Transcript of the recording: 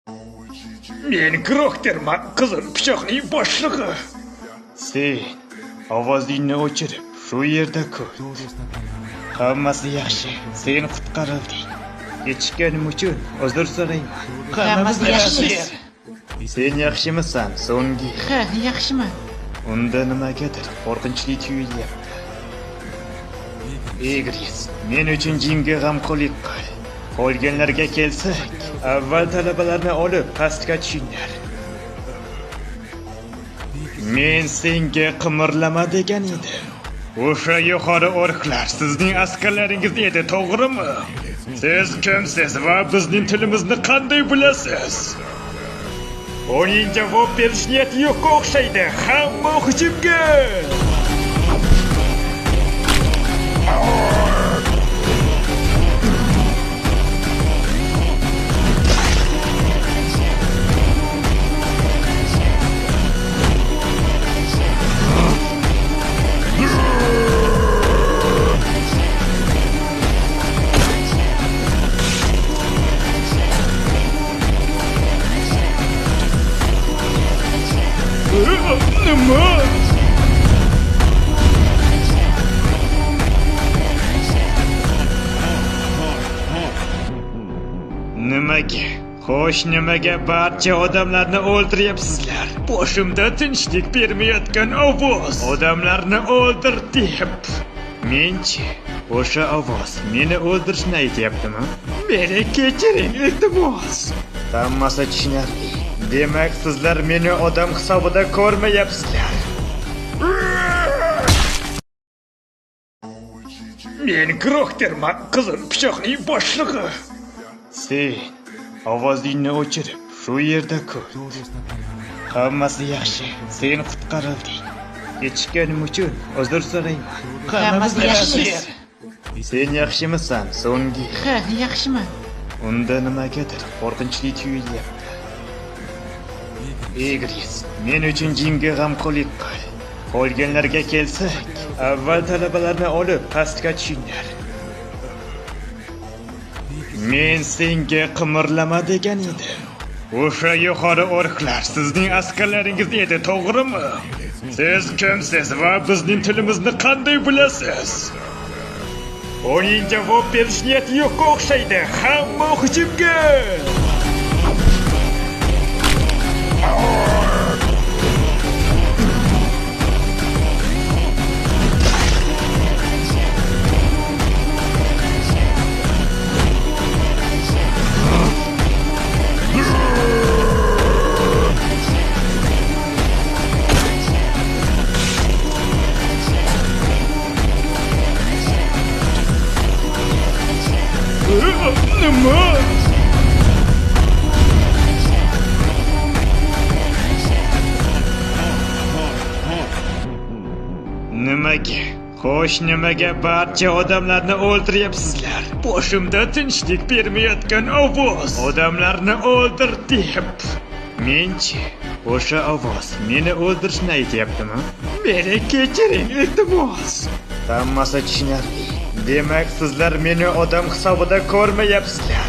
Men Krokterman, qizil pichoqning boshlig'i. Sen ovozingni o'chirib, shu yerda kut. Hammasi yaxshi, sen qutqarilding. Kechikkanim uchun uzr so'rayman. Hammasi yaxshi. Sen yaxshimisan, So'nggi? Ha, yaxshiman. Unda nimagadir qo'rqinchli tuyulyapti. Egris, men uchun jimga g'amxo'rlik qil. Qolganlarga kelsak, avval talabalarni olib pastga tushinglar. Men senga qimirlama degan edim. O'sha yuqori orklar sizning askarlaringiz edi, to'g'rimi? Siz kimsiz va bizning tilimizni qanday bilasiz? Uning javob berish niyati yo'qqa o'xshaydi. Hamma hujumga! Nima? Nimaga? Xo'sh, nimaga barcha odamlarni o'ldiryapsizlar? Boshimda tinchlik bermayotgan ovoz. Odamlarni o'ldir deb. Menchi, o'sha ovoz meni o'ldirishni aytyaptimi? Meni kechiring, iltimos. Hammasi tushunarli. Demak, sizlar meni odam hisobida ko'rmayapsizlar. Men Krokterman, qizil pichoqning boshlig'i. Sen ovozingni o'chirib, shu yerda kut. Hammasi yaxshi, sen qutqarilding. Kechikkanim uchun uzr so'rayman. Hammasi yaxshi. Sen yaxshimisan, So'nggi? Ha, yaxshiman. Unda nimagadir qo'rqinchli tuyulyapti. Egris, men uchun jimga g'amxo'rlik qil. Qolganlarga kelsak, avval talabalarni olib pastga tushinglar. Men senga qimirlama degan edim. O'sha yuqori orklar sizning askarlaringiz edi, to'g'rimi? Siz kimsiz va bizning tilimizni qanday bilasiz? Uning javob berish niyati yo'qqa o'xshaydi. Hamma hujumga! Nima? Nimaga? Xo'sh, nimaga barcha odamlarni o'ldiryapsizlar? Boshimda tinchlik bermayotgan ovoz. Odamlarni o'ldir deb. Menchi, o'sha ovoz meni o'ldirishni aytyaptimi? Meni kechiring, iltimos. Hammasi tushunarli. Demak, sizlar meni odam hisobida ko'rmayapsizlar.